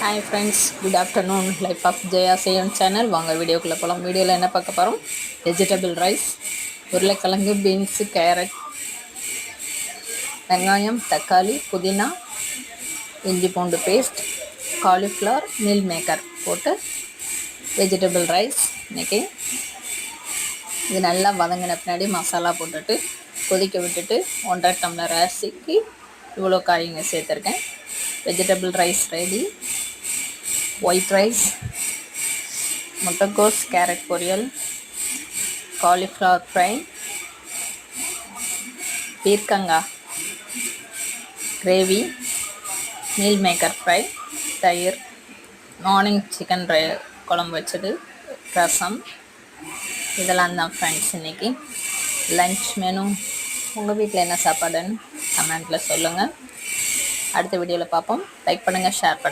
Hi friends, good afternoon. Life of Jaya seven channel. வாங்க வீடியோக்குள்ளே போகலாம். வீடியோவில் என்ன பார்க்க போகிறோம்? வெஜிடபிள் ரைஸ், உருளைக்கிழங்கு, பீன்ஸு, கேரட், வெங்காயம், தக்காளி, புதினா, இஞ்சி பூண்டு பேஸ்ட், காலிஃப்ளவர், மீல் மேக்கர் போட்டு வெஜிடபிள் ரைஸ். இன்றைக்கி இது நல்லா வதங்கின பின்னாடி மசாலா போட்டுட்டு கொதிக்க விட்டுட்டு 1.5 டம்ளர் அரிசிக்கு இவ்வளோ காய்ங்க சேர்த்துருக்கேன். Vegetable rice ready. White rice, முட்டைக்கோஸ், கேரட் பொரியல், காலிஃப்ளவர் ஃப்ரை, பீர்க்கங்காய் கிரேவி, மீல் மேக்கர் ஃப்ரை, தயிர், மார்னிங் சிக்கன் குழம்பு வச்சது, ரசம். இதெல்லாம் தான் ஃப்ரெண்ட்ஸ் இன்றைக்கி லன்ச் மெனு. உங்கள் வீட்டில் என்ன சாப்பாடுன்னு கமெண்ட்டில் சொல்லுங்கள். அடுத்த வீடியோவில் பார்ப்போம். லைக் பண்ணுங்கள், ஷேர் பண்ணுங்கள்.